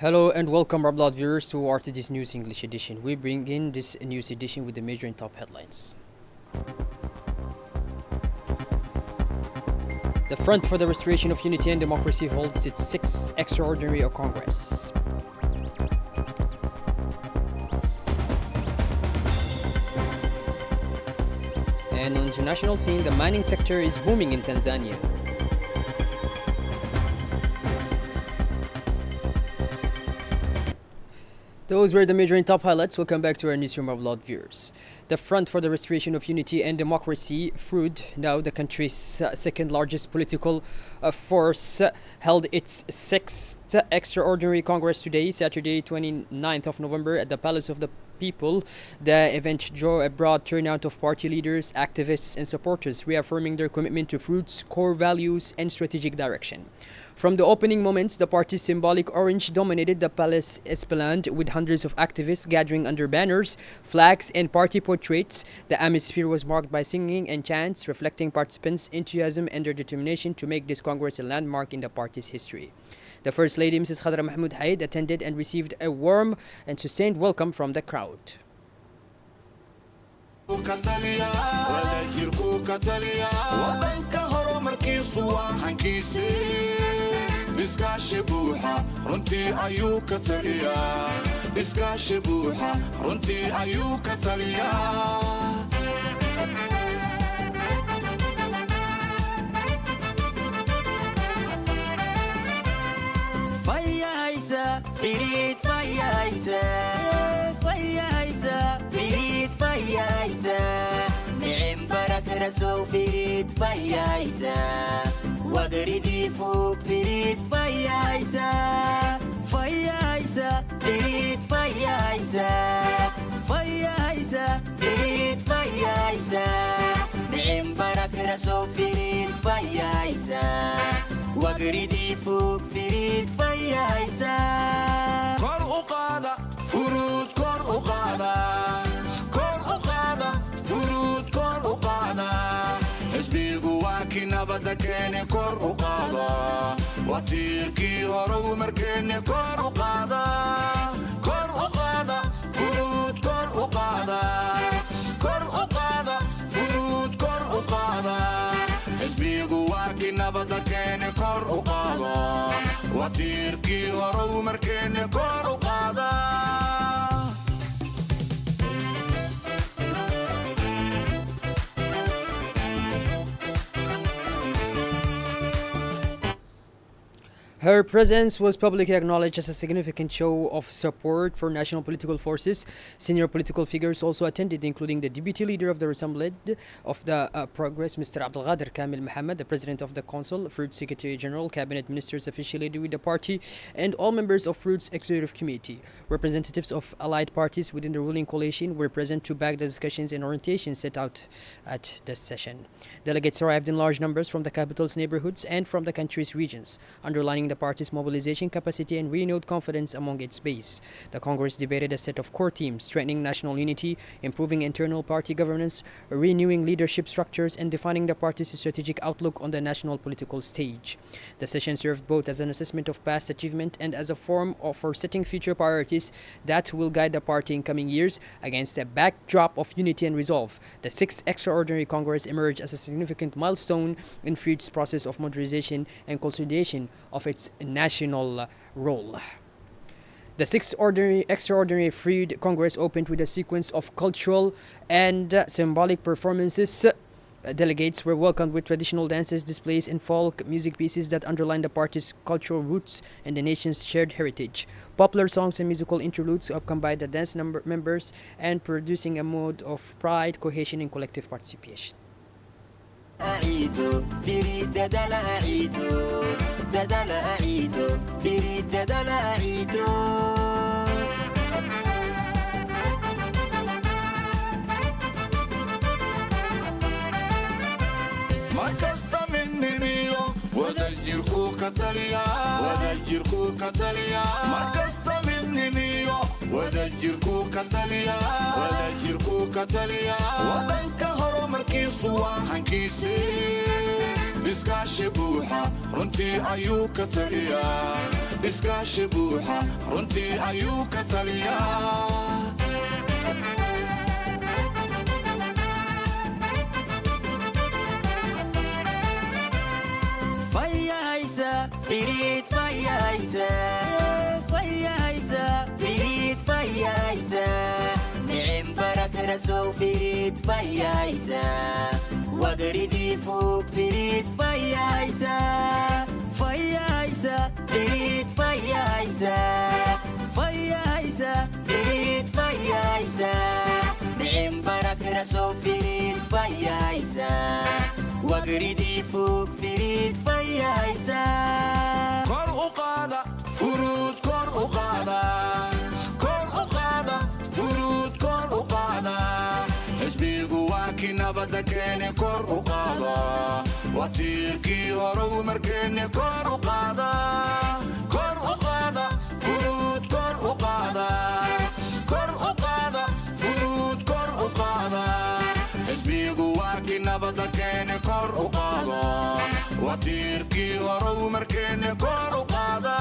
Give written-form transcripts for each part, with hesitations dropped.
Hello and welcome, our blood viewers, to RTD's News English edition. We bring in this news edition with the major and top headlines. The Front for the Restoration of Unity and Democracy holds its 6th Extraordinary Congress. And on the international scene, the mining sector is booming in Tanzania. Those were the major and top highlights. Welcome back to our newsroom, of blood viewers. The Front for the Restoration of Unity and Democracy, FRUD, now the country's second largest political force, held its 6th Extraordinary Congress today, Saturday 29th of November, at the Palace of the People. The event drew a broad turnout of party leaders, activists and supporters, reaffirming their commitment to FRUD's core values and strategic direction. From the opening moments, the party's symbolic orange dominated the palace esplanade, with hundreds of activists gathering under banners, flags, and party portraits. The atmosphere was marked by singing and chants, reflecting participants' enthusiasm and their determination to make this Congress a landmark in the party's history. The First Lady, Mrs. Khadra Mahmoud Haid, attended and received a warm and sustained welcome from the crowd. فريد فيايسة فريد فيايسة نعم برك رسو فريد فيايسة وقردي فوق فريد فيايسة فريد فيايسة فريد فيايسة نعم برك رسو فريد فيايسة وقردي فوق فريد فيايسة كور أقادة فرود كور أقادة فرود كور أقادة حزبي قواكي نبدا كيني كور أقادة وطيركي هرو مركيني كور أقادة فرود كور أقادة فرود كور أقادة حزبي قواكي نبدا كيني كور أقادة وطيركي هرو مركيني كور أقادة Her presence was publicly acknowledged as a significant show of support for national political forces. Senior political figures also attended, including the deputy leader of the Assembly of the Progress, Mr. Abdelghader Kamil Mohammed, the president of the Council, FRUD Secretary General, cabinet ministers affiliated with the party, and all members of FRUD's executive committee. Representatives of allied parties within the ruling coalition were present to back the discussions and orientations set out at the session. Delegates arrived in large numbers from the capital's neighborhoods and from the country's regions, underlining the party's mobilization capacity and renewed confidence among its base. The Congress debated a set of core themes: strengthening national unity, improving internal party governance, renewing leadership structures, and defining the party's strategic outlook on the national political stage. The session served both as an assessment of past achievement and as a forum for setting future priorities that will guide the party in coming years. Against a backdrop of unity and resolve, the 6th Extraordinary Congress emerged as a significant milestone in FRUD's process of modernization and consolidation of its national role. The 6th Extraordinary FRUD Congress opened with a sequence of cultural and symbolic performances. Delegates were welcomed with traditional dances, displays, and folk music pieces that underline the party's cultural roots and the nation's shared heritage. Popular songs and musical interludes combined the dance members and producing a mood of pride, cohesion, and collective participation. أعيدو فريد ددل أعيدو فريد ددل أعيدو ما كست مني ميو ودجركو كتليا ما كست مني ميو ودجركو كتليا ودنك هرو مركيسو وحنكيسي iskaashi buuxa runtii ayuu ka taliyaa iskaashi buuxa runtii ayuu ka taliyaa فيايسا فريد فيايسا فيايسا فريد فيايسا نعم برك رسو فريد فيايسا وقردي فوق فريد فيايسا فيايسا فريد فيايسا فيايسا فريد فيايسا نعم برك رسو فريد فيايسا وقردي فوق فريد فيايسا kor u qaada furuud kor u qaada kor u qaada furuud kor u qaada xisbigu waa kii nabadda keene kor u qaada waa tiirkii horow markeenne kor u qaada kor u qaada furuud kor u qaada kor u qaada furuud kor u qaada xisbigu waa kii nabadda keene kor u qaada waa tiirkii horow markeenne kor u qaada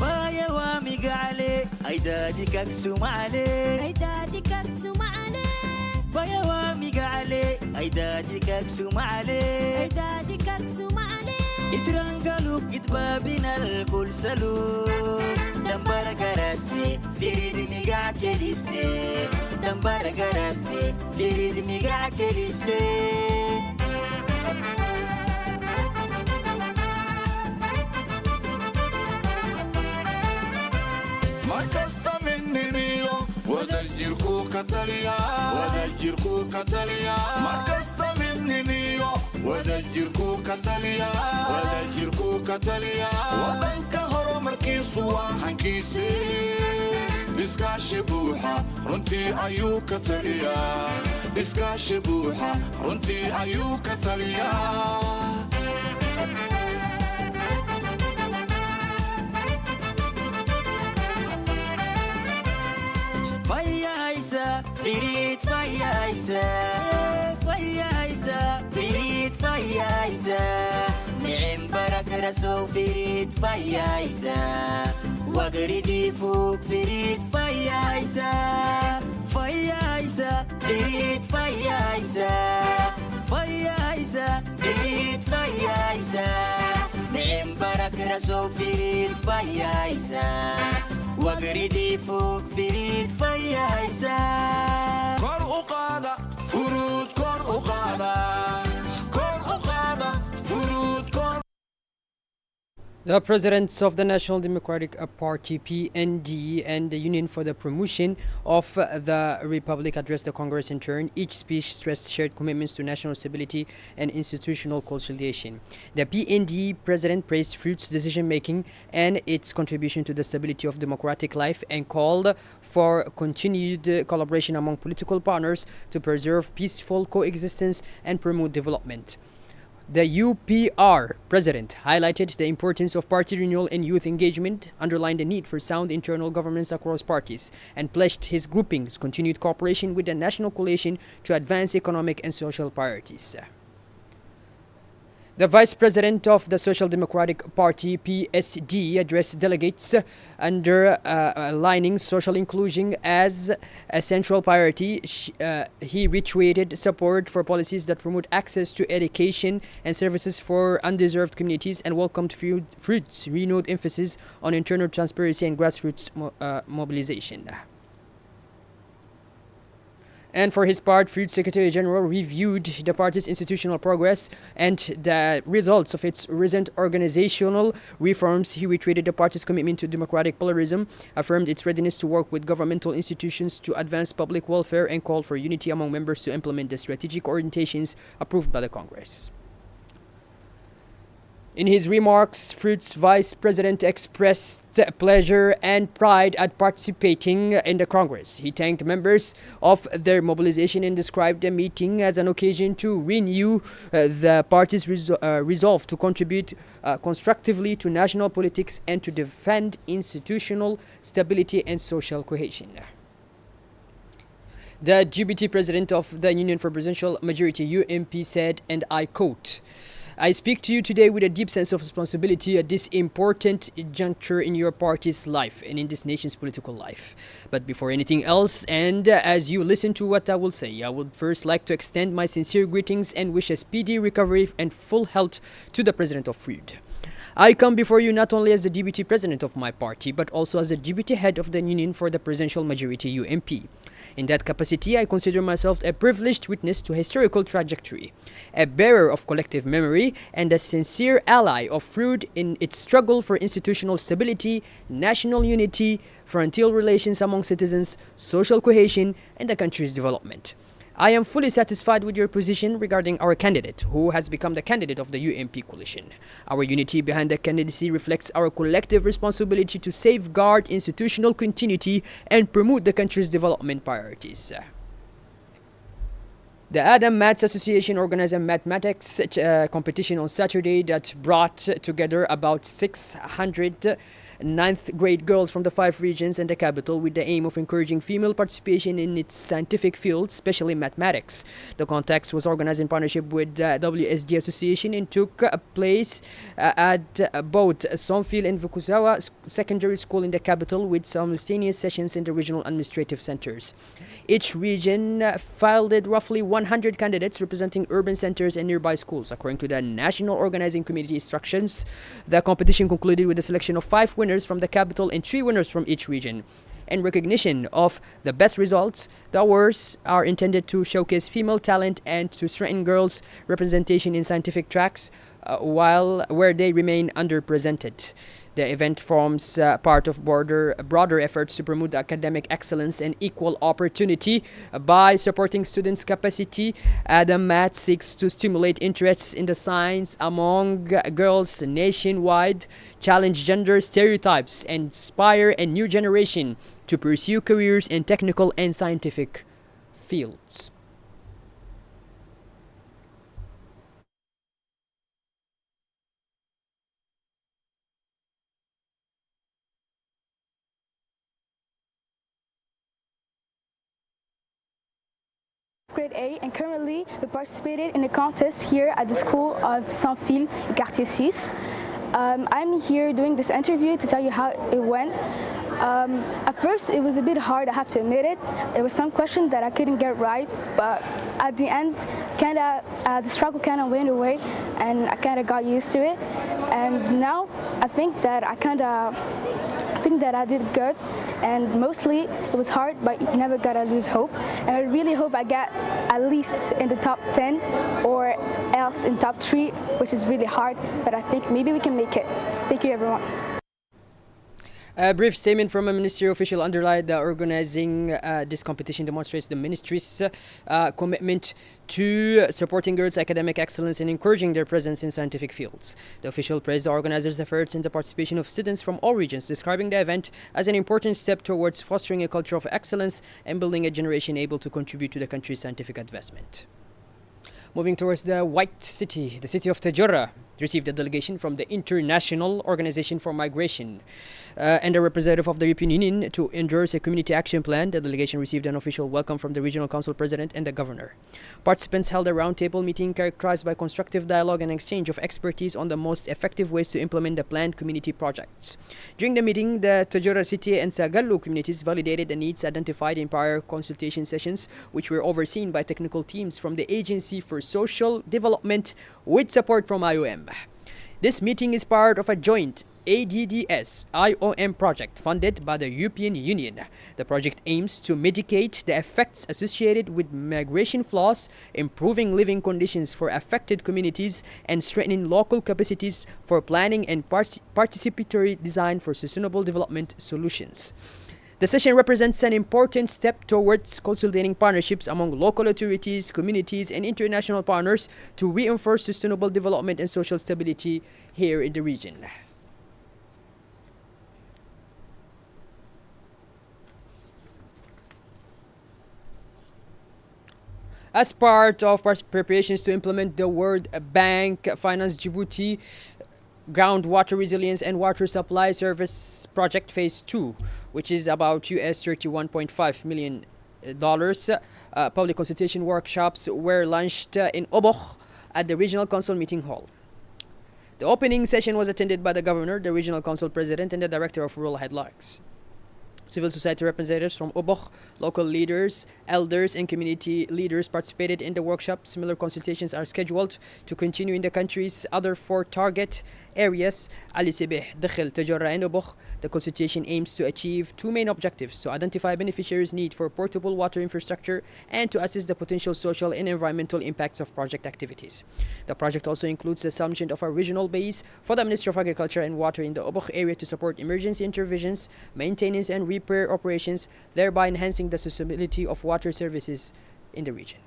فايا وامق عليه عيدادك اقسم عليه عيدادك اقسم عليه فايا وامق عليه عيدادك اقسم عليه عيدادك اقسم عليه يترنقلوك يتبابنا الكل سلوك دمبر قراسي فريد مقع كليسي دمبر قراسي فريد مقع كليسي markasta midnimiyo wadajirku ka taliya wadajirku ka taliya markasta midnimiyo wadajirku ka taliya wadajirku ka taliya wadanka horumarkiisu waa hankiisi iskaashi buuxa runtii ayuu ka taliya iskaashi buuxa runtii ayuu ka taliya فيايسا فريد فيايسا فيايسا فريد فيايسا نعم برك رسو فريد فيايسا وقردي فوق فريد فيايسا فيايسا فريد فيايسا فيايسا فريد فيايسا نعم برك رسو فريد فيايسا وقردي فوق فريد فيايسا kor u qaada furuud kor u qaada kor u qaada furuud kor The presidents of the National Democratic Party (PND) and the Union for the Promotion of the Republic addressed the Congress in turn. Each speech stressed shared commitments to national stability and institutional consolidation. The PND president praised Fruit's decision-making and its contribution to the stability of democratic life and called for continued collaboration among political partners to preserve peaceful coexistence and promote development. The UPR president highlighted the importance of party renewal and youth engagement, underlined the need for sound internal governance across parties, and pledged his grouping's continued cooperation with the National Coalition to advance economic and social priorities. The Vice President of the Social Democratic Party (PSD) addressed delegates underlining social inclusion as a central priority. He reiterated support for policies that promote access to education and services for undeserved communities and welcomed Fruit's renewed emphasis on internal transparency and grassroots mobilization. And for his part, Fruit's Secretary General reviewed the party's institutional progress and the results of its recent organizational reforms. He reiterated the party's commitment to democratic pluralism, affirmed its readiness to work with governmental institutions to advance public welfare, and called for unity among members to implement the strategic orientations approved by the Congress. In his remarks, Fruit's vice president expressed pleasure and pride at participating in the Congress. He thanked members of their mobilization and described the meeting as an occasion to renew the party's resolve to contribute constructively to national politics and to defend institutional stability and social cohesion. The GBT president of the Union for Presidential Majority UMP said, and I quote, "I speak to you today with a deep sense of responsibility at this important juncture in your party's life and in this nation's political life. But before anything else, and as you listen to what I will say, I would first like to extend my sincere greetings and wish a speedy recovery and full health to the President of Fruit. I come before you not only as the DBT president of my party, but also as the DBT head of the Union for the Presidential Majority UMP. In that capacity, I consider myself a privileged witness to a historical trajectory, a bearer of collective memory, and a sincere ally of Fruit in its struggle for institutional stability, national unity, frontier relations among citizens, social cohesion, and the country's development. I am fully satisfied with your position regarding our candidate, who has become the candidate of the UMP coalition. Our unity behind the candidacy reflects our collective responsibility to safeguard institutional continuity and promote the country's development priorities." The Adam Maths Association organized a mathematics competition on Saturday that brought together about 600 ninth grade girls from the 5 regions and the capital with the aim of encouraging female participation in its scientific field, especially mathematics. The contest was organized in partnership with the WSD Association and took place at both Somfil and Vukuzawa Secondary School in the capital, with simultaneous sessions in the regional administrative centers. Each region fielded roughly 100 candidates representing urban centers and nearby schools. According to the National Organizing Committee instructions, the competition concluded with the selection of 5 winners from the capital and 3 winners from each region. In recognition of the best results, the awards are intended to showcase female talent and to strengthen girls' representation in scientific tracks where they remain underrepresented. The event forms part of broader efforts to promote academic excellence and equal opportunity. By supporting students' capacity, Adam Maths seeks to stimulate interest in the science among girls nationwide, challenge gender stereotypes, and inspire a new generation to pursue careers in technical and scientific fields. Grade A, and currently we participated in a contest here at the school of Saint-Phil, Quartier 6. I'm here doing this interview to tell you how it went. At first it was a bit hard, I have to admit it. There were some questions that I couldn't get right, but at the end, the struggle kind of went away and I kind of got used to it. And now I think that I did good, and mostly it was hard, but you never gotta lose hope. And I really hope I get at least in the top 10 or else in top 3, which is really hard, but I think maybe we can make it. Thank you, everyone. A brief statement from a ministry official underlined that organizing this competition demonstrates the ministry's commitment to supporting girls' academic excellence and encouraging their presence in scientific fields. The official praised the organizers' efforts and the participation of students from all regions, describing the event as an important step towards fostering a culture of excellence and building a generation able to contribute to the country's scientific advancement. Moving towards the White City, the city of Tajura received a delegation from the International Organization for Migration and a representative of the European Union to endorse a community action plan. The delegation received an official welcome from the regional council president and the governor. Participants held a roundtable meeting characterized by constructive dialogue and exchange of expertise on the most effective ways to implement the planned community projects. During the meeting, the Tajura City and Sagallu communities validated the needs identified in prior consultation sessions, which were overseen by technical teams from the Agency for Social Development with support from IOM. This meeting is part of a joint ADDS IOM project funded by the European Union. The project aims to mitigate the effects associated with migration flows, improving living conditions for affected communities, and strengthening local capacities for planning and participatory design for sustainable development solutions. The session represents an important step towards consolidating partnerships among local authorities, communities, and international partners to reinforce sustainable development and social stability here in the region. As part of preparations to implement the World Bank Finance Djibouti Groundwater Resilience and Water Supply Service Project Phase 2, which is about US $31.5 million, public consultation workshops were launched in Obokh at the Regional Council Meeting Hall. The opening session was attended by the Governor, the Regional Council President, and the Director of Rural Headlands. Civil society representatives from Obokh, local leaders, elders, and community leaders participated in the workshop. Similar consultations are scheduled to continue in the country's other 4 target areas, Ali Sibeh, Dakhil, Tajora, and Obokh. The consultation aims to achieve 2 main objectives: to identify beneficiaries' need for portable water infrastructure and to assess the potential social and environmental impacts of project activities. The project also includes the establishment of a regional base for the Ministry of Agriculture and Water in the Obokh area to support emergency interventions, maintenance, and repair operations, thereby enhancing the sustainability of water services in the region.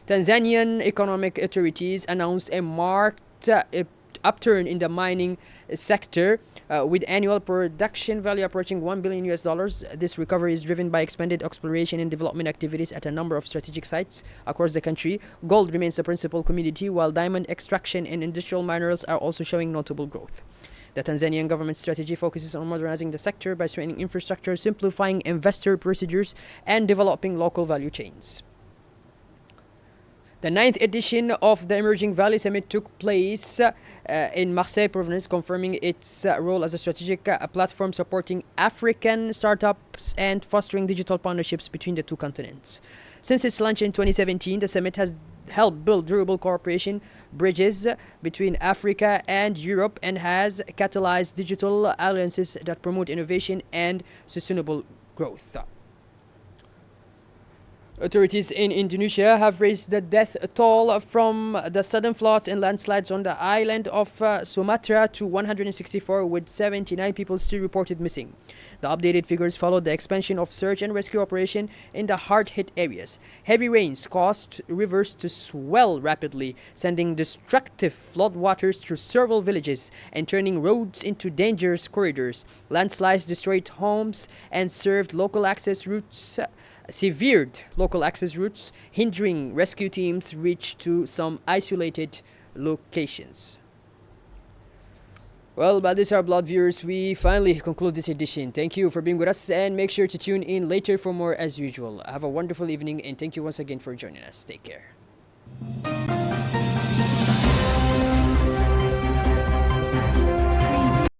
Tanzanian economic authorities announced a marked upturn in the mining sector with annual production value approaching $1 billion. This recovery is driven by expanded exploration and development activities at a number of strategic sites across the country. Gold remains the principal commodity, while diamond extraction and industrial minerals are also showing notable growth. The Tanzanian government strategy focuses on modernizing the sector by strengthening infrastructure, simplifying investor procedures, and developing local value chains. The 9th edition of the Emerging Valley Summit took place in Marseille province, confirming its role as a strategic platform supporting African startups and fostering digital partnerships between the 2 continents. Since its launch in 2017, the summit has helped build durable cooperation bridges between Africa and Europe and has catalyzed digital alliances that promote innovation and sustainable growth. Authorities in Indonesia have raised the death toll from the sudden floods and landslides on the island of Sumatra to 164, with 79 people still reported missing. The updated figures followed the expansion of search and rescue operation in the hard-hit areas. Heavy rains caused rivers to swell rapidly, sending destructive floodwaters through several villages and turning roads into dangerous corridors. Landslides destroyed homes and severed local access routes, hindering rescue teams reach to some isolated locations. Well, but these are blood viewers. We finally conclude this edition. Thank you for being with us, and make sure to tune in later for more as usual. Have a wonderful evening, and thank you once again for joining us. Take care.